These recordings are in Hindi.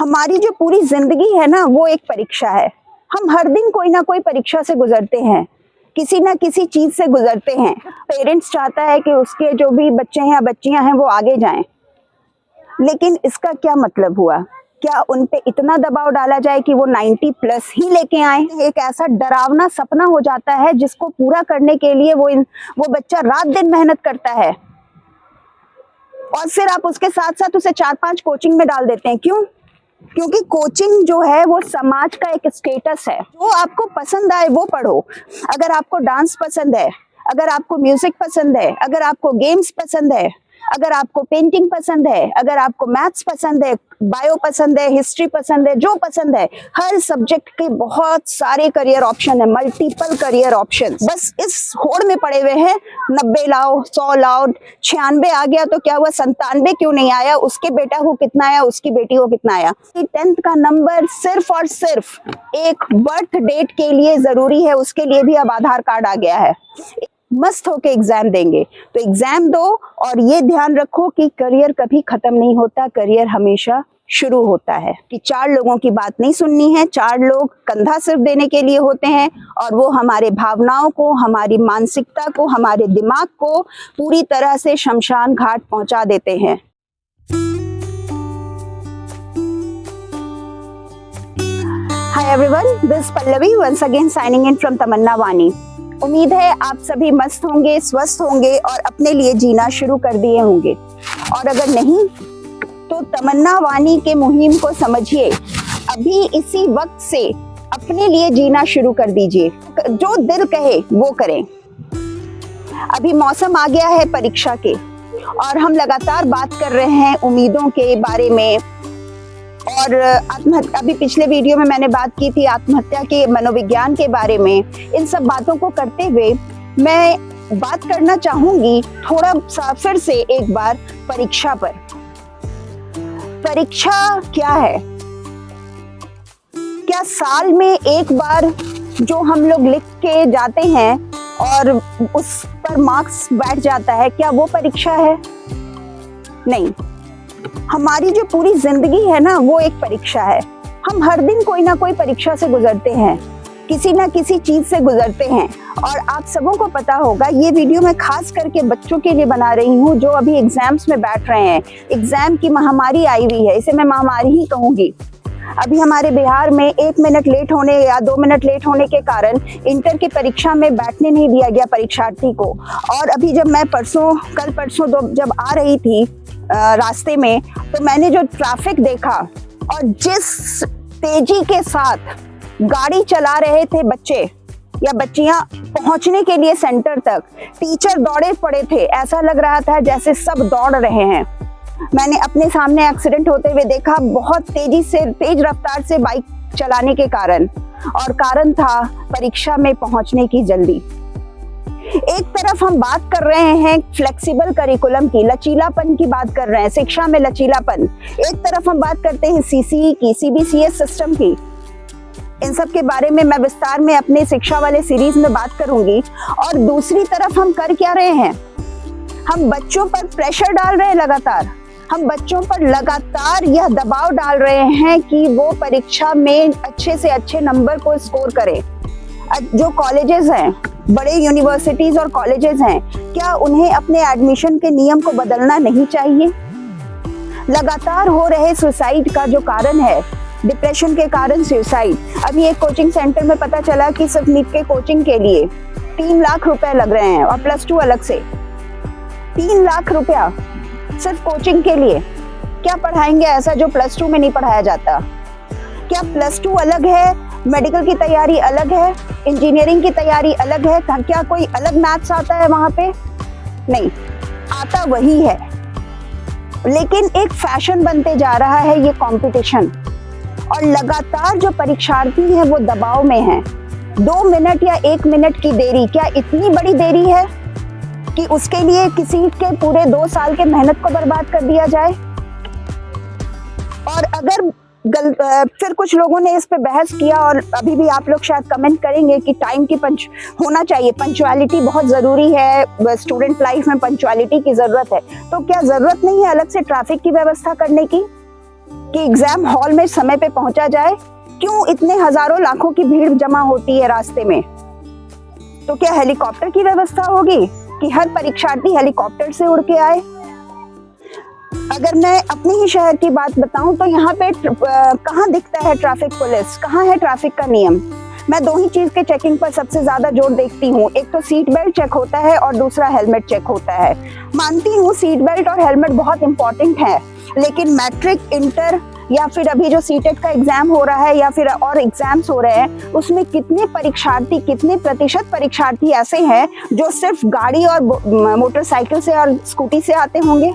हमारी जो पूरी जिंदगी है ना, वो एक परीक्षा है। हम हर दिन कोई ना कोई परीक्षा से गुजरते हैं, किसी ना किसी चीज से गुजरते हैं। पेरेंट्स चाहता है कि उसके जो भी बच्चे हैं या बच्चियां हैं वो आगे जाएं, लेकिन इसका क्या मतलब हुआ? क्या उन पे इतना दबाव डाला जाए कि वो 90+ ही लेके आए? एक ऐसा डरावना सपना हो जाता है जिसको पूरा करने के लिए वो बच्चा रात दिन मेहनत करता है, और फिर आप उसके साथ साथ उसे 4-5 कोचिंग में डाल देते हैं। क्यों? क्योंकि कोचिंग जो है वो समाज का एक स्टेटस है। जो आपको पसंद आए वो पढ़ो। अगर आपको डांस पसंद है, अगर आपको म्यूजिक पसंद है, अगर आपको गेम्स पसंद है, अगर आपको पेंटिंग पसंद है, अगर आपको मैथ्स पसंद है, बायो पसंद है, हिस्ट्री पसंद है, जो पसंद है, हर सब्जेक्ट के बहुत सारे करियर ऑप्शन है, मल्टीपल करियर ऑप्शन। बस इस होड़ में पड़े हुए हैं 90 लाओ, 100 लाओ, 96 आ गया तो क्या हुआ, 97 क्यों नहीं आया, उसके बेटा को कितना आया, उसकी बेटी को कितना आया। 10th का नंबर सिर्फ और सिर्फ एक बर्थ डेट के लिए जरूरी है, उसके लिए भी अब आधार कार्ड आ गया है। मस्त होके एग्जाम देंगे तो एग्जाम दो, और ये ध्यान रखो कि करियर कभी खत्म नहीं होता, करियर हमेशा शुरू होता है। कि 4 लोगों की बात नहीं सुननी है, 4 लोग कंधा सिर्फ देने के लिए होते हैं, और वो हमारे भावनाओं को, हमारी मानसिकता को, हमारे दिमाग को पूरी तरह से शमशान घाट पहुंचा देते हैं। Hi everyone, this is Pallavi once again signing in from तमन्ना वानी। उम्मीद है आप सभी मस्त होंगे, स्वस्थ होंगे और अपने लिए जीना शुरू कर दिए होंगे, और अगर नहीं तो तमन्ना वानी के मुहिम को समझिए, अभी इसी वक्त से अपने लिए जीना शुरू कर दीजिए। जो दिल कहे वो करें। अभी मौसम आ गया है परीक्षा के, और हम लगातार बात कर रहे हैं उम्मीदों के बारे में, और अभी पिछले वीडियो में मैंने बात की थी आत्महत्या के मनोविज्ञान के बारे में। इन सब बातों को करते हुए मैं बात करना चाहूंगी थोड़ा सा फिर से एक बार परीक्षा पर। परीक्षा क्या है? क्या साल में एक बार जो हम लोग लिख के जाते हैं और उस पर मार्क्स बैठ जाता है, क्या वो परीक्षा है? नहीं। हमारी जो पूरी जिंदगी है ना, वो एक परीक्षा है। हम हर दिन कोई ना कोई परीक्षा से गुजरते हैं, किसी ना किसी चीज से गुजरते हैं। और आप सबों को पता होगा, ये वीडियो मैं खास करके बच्चों के लिए बना रही हूँ जो अभी एग्जाम्स में बैठ रहे हैं। एग्जाम की महामारी आई हुई है, इसे मैं महामारी ही कहूंगी। अभी हमारे बिहार में 1 मिनट लेट होने या 2 मिनट लेट होने के कारण इंटर की परीक्षा में बैठने नहीं दिया गया परीक्षार्थी को। और अभी जब मैं कल परसों जब आ रही थी रास्ते में, तो मैंने जो ट्रैफिक देखा और जिस तेजी के साथ गाड़ी चला रहे थे बच्चे या बच्चियां पहुंचने के लिए सेंटर तक, टीचर दौड़े पड़े थे, ऐसा लग रहा था जैसे सब दौड़ रहे हैं। मैंने अपने सामने एक्सीडेंट होते हुए देखा, बहुत तेज रफ्तार से बाइक चलाने के कारण, और कारण था परीक्षा में पहुंचने की जल्दी। एक तरफ हम बात कर रहे हैं फ्लेक्सिबल करिकुलम की, लचीलापन की बात कर रहे हैं, शिक्षा में लचीलापन। एक तरफ हम बात करते हैं सीसीई की, सीबीसीएस सिस्टम की। इन सब के बारे में मैं विस्तार में अपने शिक्षा वाले सीरीज में बात करूंगी। और दूसरी तरफ हम कर क्या रहे हैं? हम बच्चों पर प्रेशर डाल रहे हैं लगातार। हम बच्चों पर लगातार यह दबाव डाल रहे हैं कि वो परीक्षा में अच्छे से अच्छे नंबर को स्कोर करें। जो कॉलेजेस हैं, बड़े यूनिवर्सिटीज और कॉलेजेस हैं, क्या उन्हें अपने एडमिशन के नियम को बदलना नहीं चाहिए? लगातार हो रहे सुसाइड का जो कारण है, डिप्रेशन के कारण सुसाइड। अभी एक कोचिंग सेंटर में पता चला कि सिर्फ नीट के कोचिंग के लिए 3 लाख रुपए लग रहे हैं, और +2 अलग से। 3 लाख रुपया सिर्फ कोचिंग के लिए। क्या पढ़ाएंगे ऐसा जो +2 में नहीं पढ़ाया जाता? क्या +2 अलग है, मेडिकल की तैयारी अलग है, इंजीनियरिंग की तैयारी अलग है? क्या कोई अलग मैथ्स आता है वहां पे? नहीं, आता वही है, लेकिन एक फैशन बनते जा रहा है ये कंपटीशन। और लगातार जो परीक्षार्थी हैं वो दबाव में हैं। 2 मिनट या 1 मिनट की देरी क्या इतनी बड़ी देरी है कि उसके लिए किसी के पूरे 2 साल के मेहनत को बर्बाद कर दिया जाए? और अगर फिर कुछ लोगों ने इस पे बहस किया, और अभी भी आप लोग शायद कमेंट करेंगे कि टाइम की होना चाहिए, पंक्चुअलिटी बहुत ज़रूरी है, स्टूडेंट लाइफ में पंक्चुअलिटी की ज़रूरत है। तो क्या ज़रूरत नहीं है अलग से ट्रैफिक की व्यवस्था करने की? कि एग्जाम हॉल में समय पे पहुंचा जाए? क्यों इतने हजारों लाखों की भीड़ जमा होती है रास्ते में? तो क्या हेलीकॉप्टर की व्यवस्था होगी कि हर परीक्षार्थी हेलीकॉप्टर से उड़ के आए? अगर मैं अपने ही शहर की बात बताऊं तो यहाँ पे कहाँ दिखता है ट्रैफिक पुलिस, कहाँ है ट्रैफिक का नियम? मैं दो ही चीज के चेकिंग पर सबसे ज्यादा जोर देखती हूँ, एक तो सीट बेल्ट चेक होता है और दूसरा हेलमेट चेक होता है। मानती हूँ सीट बेल्ट और हेलमेट बहुत इंपॉर्टेंट है, लेकिन मैट्रिक, इंटर या फिर अभी जो सीटेट का एग्जाम हो रहा है या फिर और एग्जाम्स हो रहे हैं, उसमें कितने परीक्षार्थी, कितने प्रतिशत परीक्षार्थी ऐसे हैं जो सिर्फ गाड़ी और मोटरसाइकिल से और स्कूटी से आते होंगे?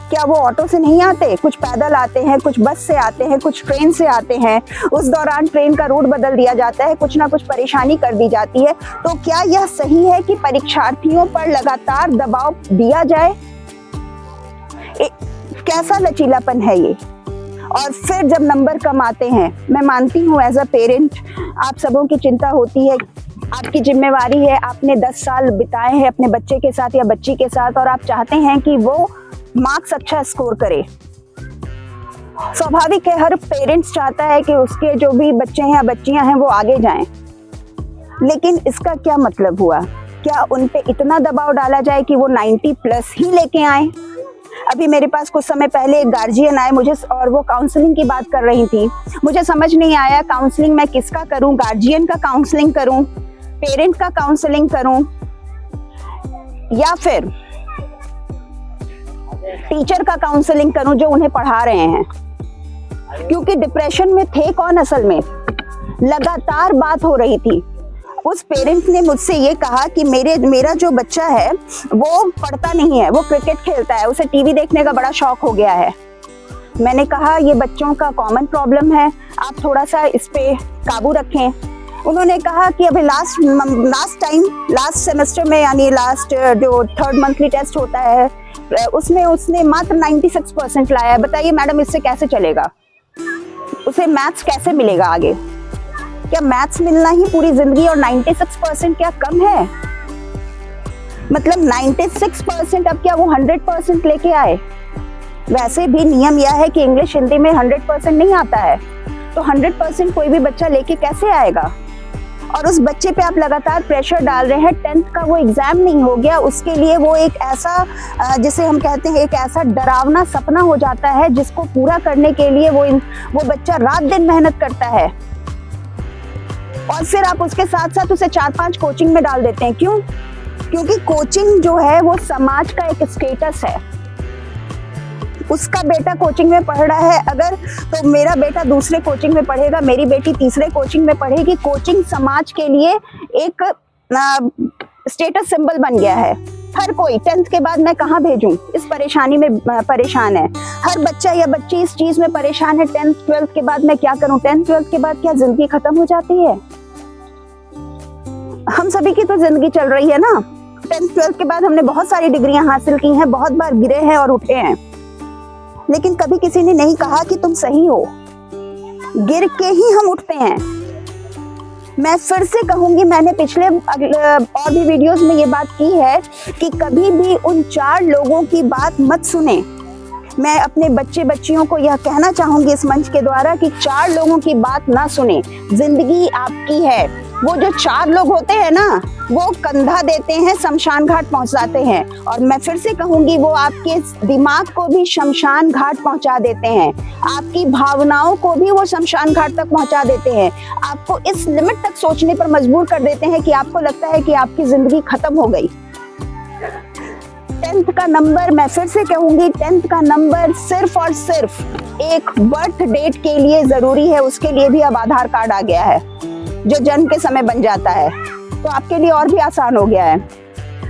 क्या वो ऑटो से नहीं आते? कुछ पैदल आते हैं, कुछ बस से आते हैं, कुछ ट्रेन से आते हैं। उस दौरान ट्रेन का रूट बदल दिया जाता है, कुछ ना कुछ परेशानी कर दी जाती है। तो क्या यह सही है कि परीक्षार्थियों पर लगातार दबाव दिया जाए? कैसा लचीलापन है ये? और फिर जब नंबर कम आते हैं, मैं मानती हूँ एज अ पेरेंट आप सबों की चिंता होती है, आपकी जिम्मेवारी है, आपने 10 साल बिताए हैं अपने बच्चे के साथ या बच्ची के साथ और आप चाहते हैं कि वो मार्क्स अच्छा स्कोर करे। स्वाभाविक है, हर पेरेंट्स चाहता है कि उसके जो भी बच्चे हैं या बच्चियां हैं वो आगे जाएं। लेकिन इसका क्या मतलब हुआ? क्या उन पे इतना दबाव डाला जाए कि वो 90 प्लस ही लेके आए? अभी मेरे पास कुछ समय पहले एक गार्जियन आए मुझे और वो काउंसलिंग की बात कर रही थी। मुझे समझ नहीं आया काउंसलिंग मैं किसका करूं, गार्जियन का काउंसलिंग करूं, पेरेंट का काउंसलिंग करूं या फिर टीचर का काउंसलिंग करूं जो उन्हें पढ़ा रहे हैं। क्योंकि डिप्रेशन में थे कौन असल में? लगातार बात हो रही थी। उस पेरेंट ने मुझसे ये कहा कि मेरा जो बच्चा है वो पढ़ता नहीं है, वो क्रिकेट खेलता है, उसे टीवी देखने का बड़ा शौक हो गया है। मैंने कहा ये बच्चों का कॉमन प्रॉब्लम है, आप थोड़ा सा इस पे काबू रखें। उन्होंने कहा कि अभी लास्ट सेमेस्टर में यानी लास्ट जो 3rd मंथली टेस्ट होता है उसमें उसने मात्र 96% लाया है। बताइए मैडम इससे कैसे चलेगा? उसे मैथ्स कैसे मिलेगा आगे? क्या मैथ्स मिलना ही पूरी जिंदगी और 96% क्या कम है? मतलब 96% अब क्या वो 100% लेके आए? वैसे भी नियम यह है कि इंग्लिश हिंदी में 100% नहीं आता है, तो 100% कोई भी बच्चा लेके कैसे आएगा? और उस बच्चे पे आप लगातार प्रेशर डाल रहे हैं। 10th का वो एग्जाम नहीं हो गया, उसके लिए वो एक ऐसा जिसे हम कहते हैं एक ऐसा डरावना सपना हो जाता है जिसको पूरा करने के लिए वो बच्चा रात दिन मेहनत करता है। और फिर आप उसके साथ साथ उसे 4-5 कोचिंग में डाल देते हैं। क्यों? क्योंकि कोचिंग जो है वो समाज का एक स्टेटस है। उसका बेटा कोचिंग में पढ़ रहा है अगर, तो मेरा बेटा दूसरे कोचिंग में पढ़ेगा, मेरी बेटी तीसरे कोचिंग में पढ़ेगी। कोचिंग समाज के लिए एक स्टेटस सिंबल बन गया है। हर कोई 10th के बाद मैं कहाँ भेजूं, इस परेशानी में परेशान है। हर बच्चा या बच्ची इस चीज में परेशान है, 10th 12th के बाद मैं क्या करूं? 10th 12th के बाद क्या जिंदगी खत्म हो जाती है? हम सभी की तो जिंदगी चल रही है ना। 10th 12th के बाद हमने बहुत सारी डिग्रियां हासिल की हैं, बहुत बार गिरे हैं और उठे हैं, लेकिन कभी किसी ने नहीं कहा कि तुम सही हो। गिर के ही हम उठते हैं। मैं फिर से कहूंगी, मैंने पिछले और भी वीडियोस में ये बात की है कि कभी भी उन 4 लोगों की बात मत सुने। मैं अपने बच्चे बच्चियों को यह कहना चाहूंगी इस मंच के द्वारा कि 4 लोगों की बात ना सुने। जिंदगी आपकी है। वो जो 4 लोग होते हैं ना, वो कंधा देते हैं, शमशान घाट पहुंचाते हैं। और मैं फिर से कहूंगी, वो आपके दिमाग को भी शमशान घाट पहुंचा देते हैं, आपकी भावनाओं को भी वो शमशान घाट तक पहुंचा देते हैं। आपको इस लिमिट तक सोचने पर मजबूर कर देते हैं कि आपको लगता है कि आपकी जिंदगी खत्म हो गई। 10th का नंबर, मैं फिर से कहूंगी, 10th का नंबर सिर्फ और सिर्फ एक बर्थ डेट के लिए जरूरी है। उसके लिए भी अब आधार कार्ड आ गया है जो जन्म के समय बन जाता है, तो आपके लिए और भी आसान हो गया है।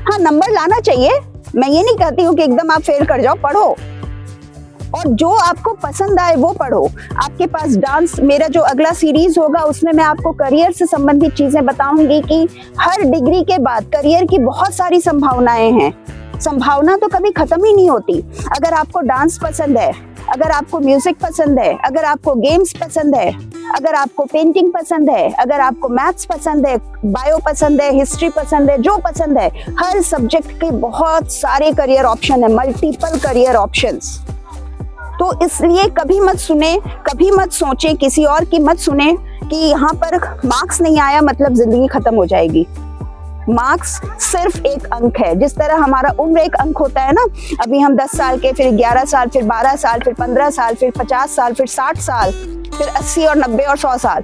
हाँ, नंबर लाना चाहिए, मैं ये नहीं कहती हूँ कि एकदम आप फेल कर जाओ। पढ़ो और जो आपको पसंद आए वो पढ़ो। आपके पास डांस, मेरा जो अगला सीरीज होगा उसमें मैं आपको करियर से संबंधित चीजें बताऊंगी कि हर डिग्री के बाद करियर की बहुत सारी संभावनाएं हैं। संभावना तो कभी खत्म ही नहीं होती। अगर आपको डांस पसंद है, अगर आपको म्यूजिक पसंद है, अगर आपको गेम्स पसंद है, अगर आपको पेंटिंग पसंद है, अगर आपको मैथ्स पसंद है, बायो पसंद है, हिस्ट्री पसंद है, जो पसंद है, हर सब्जेक्ट के बहुत सारे करियर ऑप्शन है, मल्टीपल करियर ऑप्शंस। तो इसलिए कभी मत सुने, कभी मत सोचे, किसी और की मत सुने कि यहाँ पर मार्क्स नहीं आया मतलब जिंदगी खत्म हो जाएगी। मार्क्स सिर्फ एक अंक है। जिस तरह हमारा उम्र एक अंक होता है ना, अभी हम 10 साल के, फिर 11 साल, फिर 12 साल, फिर 15 साल, फिर 50 साल, फिर 60 साल, फिर 80 और 90 और 100 साल,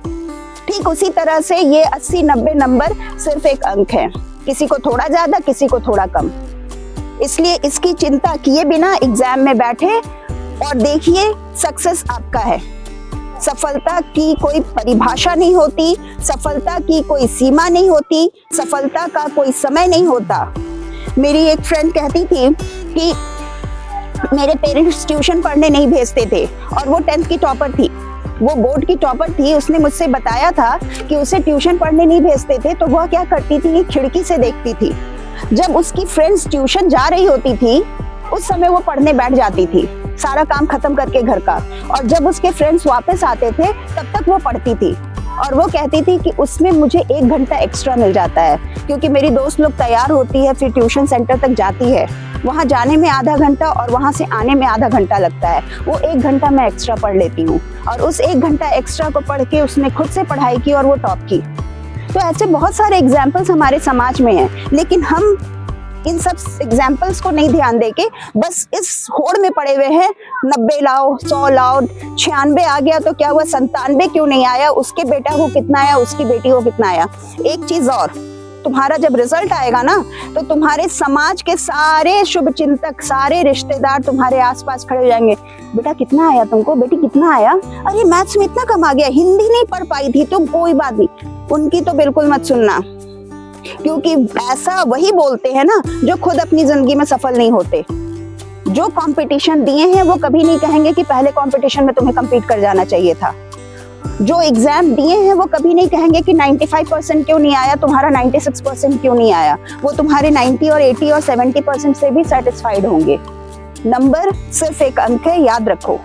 ठीक उसी तरह से ये 80-90 नंबर सिर्फ एक अंक है। किसी को थोड़ा ज्यादा, किसी को थोड़ा कम। इसलिए इसकी चिंता किए बिना एग्जाम में बैठे और देखिए सक्सेस आपका है। सफलता की कोई परिभाषा नहीं होती, सफलता की कोई सीमा नहीं होती, सफलता का कोई समय नहीं होता। मेरी एक फ्रेंड कहती थी कि मेरे पेरेंट्स ट्यूशन पढ़ने नहीं भेजते थे और वो 10th की टॉपर थी, वो बोर्ड की टॉपर थी। उसने मुझसे बताया था कि उसे ट्यूशन पढ़ने नहीं भेजते थे तो वह क्या करती थी, खिड़की से देखती थी। जब उसकी फ्रेंड्स ट्यूशन जा रही होती थी उस समय वो पढ़ने बैठ जाती थी, सारा काम खत्म करके घर का, और जब उसके फ्रेंड्स वापस आते थे तब तक वो पढ़ती थी। और वो कहती थी कि उसमें मुझे 1 घंटा एक्स्ट्रा मिल जाता है, क्योंकि मेरी दोस्त लोग तैयार होती है, फिर ट्यूशन सेंटर तक जाती है, वहाँ जाने में आधा घंटा और वहाँ से आने में आधा घंटा लगता है। वो 1 घंटा मैं एक्स्ट्रा पढ़ लेती हूँ, और उस 1 घंटा एक्स्ट्रा को पढ़ के उसने खुद से पढ़ाई की और वो टॉप की। तो ऐसे बहुत सारे एग्जाम्पल्स हमारे समाज में हैं, लेकिन हम इन सब एग्जाम्पल्स को नहीं ध्यान देके बस इस होड़ में पड़े हुए हैं, 90 लाओ, 100 लाओ, 96 आ गया तो क्या हुआ, 97 क्यों नहीं आया, उसके बेटा को कितना आया, उसकी बेटी को कितना आया। एक चीज और, तुम्हारा जब रिजल्ट आएगा ना तो तुम्हारे समाज के सारे शुभ चिंतक, सारे रिश्तेदार तुम्हारे आसपास खड़े हो जाएंगे। बेटा कितना आया तुमको, बेटी कितना आया, अरे मैथ्स में इतना कम आ गया, हिंदी नहीं पढ़ पाई थी तो कोई बात नहीं। उनकी तो बिल्कुल मत सुनना, क्योंकि ऐसा वही बोलते हैं ना जो खुद अपनी जिंदगी में सफल नहीं होते। जो कंपटीशन दिए हैं वो कभी नहीं कहेंगे कि पहले कंपटीशन में तुम्हें compete कर जाना चाहिए था। जो एग्जाम दिए हैं वो कभी नहीं कहेंगे कि 95% क्यों नहीं आया, तुम्हारा 96% क्यों नहीं आया। वो तुम्हारे 90 और 80 और 70% से भी सेटिस्फाइड होंगे। नंबर सिर्फ एक अंक है, याद रखो।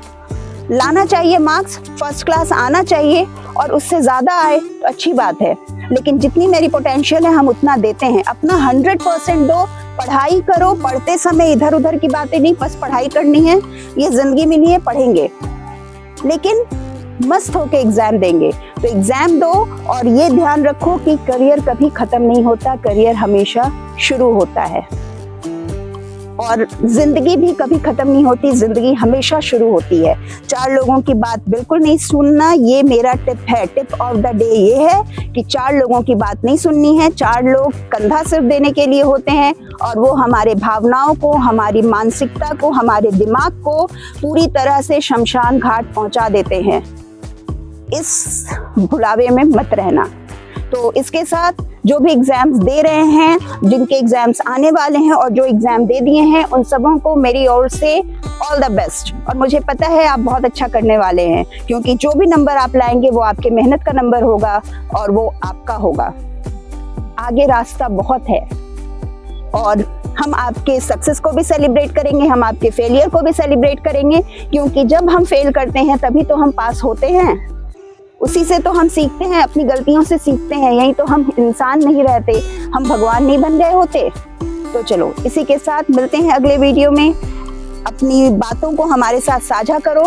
लाना चाहिए मार्क्स, फर्स्ट क्लास आना चाहिए, और उससे ज्यादा आए तो अच्छी बात है, लेकिन जितनी मेरी पोटेंशियल है हम उतना देते हैं। अपना 100% दो, पढ़ाई करो, पढ़ते समय इधर उधर की बातें नहीं, बस पढ़ाई करनी है। ये जिंदगी मिली है, पढ़ेंगे, लेकिन मस्त होके एग्जाम देंगे। तो एग्जाम दो और ये ध्यान रखो कि करियर कभी खत्म नहीं होता, करियर हमेशा शुरू होता है, और जिंदगी भी कभी खत्म नहीं होती, जिंदगी हमेशा शुरू होती है। 4 लोगों की बात बिल्कुल नहीं सुनना, ये मेरा टिप है। टिप ऑफ द डे ये है कि 4 लोगों की बात नहीं सुननी है। 4 लोग कंधा सिर्फ देने के लिए होते हैं, और वो हमारे भावनाओं को, हमारी मानसिकता को, हमारे दिमाग को पूरी तरह से शमशान घाट पहुंचा देते हैं। इस भुलावे में मत रहना। तो इसके साथ जो भी एग्जाम्स दे रहे हैं, जिनके एग्जाम्स आने वाले हैं और जो एग्जाम दे दिए हैं, उन सबों को मेरी ओर से ऑल द बेस्ट। और मुझे पता है आप बहुत अच्छा करने वाले हैं, क्योंकि जो भी नंबर आप लाएंगे वो आपके मेहनत का नंबर होगा और वो आपका होगा। आगे रास्ता बहुत है, और हम आपके सक्सेस को भी सेलिब्रेट करेंगे, हम आपके फेलियर को भी सेलिब्रेट करेंगे, क्योंकि जब हम फेल करते हैं तभी तो हम पास होते हैं। उसी से तो हम सीखते हैं, अपनी गलतियों से सीखते हैं, यही तो हम इंसान नहीं रहते, हम भगवान नहीं बन गए होते। तो चलो इसी के साथ मिलते हैं अगले वीडियो में। अपनी बातों को हमारे साथ साझा करो,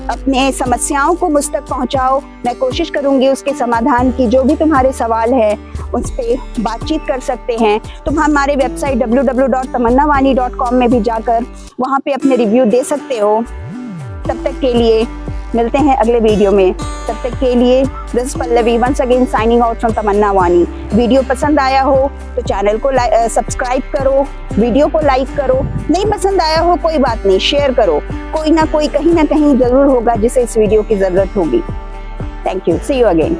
अपने समस्याओं को मुझ तक पहुंचाओ, मैं कोशिश करूंगी उसके समाधान की। जो भी तुम्हारे सवाल है उस पर बातचीत कर सकते हैं। तुम हमारे वेबसाइट www.tamannawani.com में भी जाकर वहाँ पे अपने रिव्यू दे सकते हो। तब तक के लिए मिलते हैं अगले वीडियो में। तब तक के लिए this is Pallavi once again signing out from Tamanna Wani. Video पसंद आया हो तो चैनल को सब्सक्राइब करो, वीडियो को लाइक करो। नहीं पसंद आया हो कोई बात नहीं, शेयर करो। कोई ना कोई कहीं ना कहीं जरूर होगा जिसे इस वीडियो की जरूरत होगी। Thank you, see you again.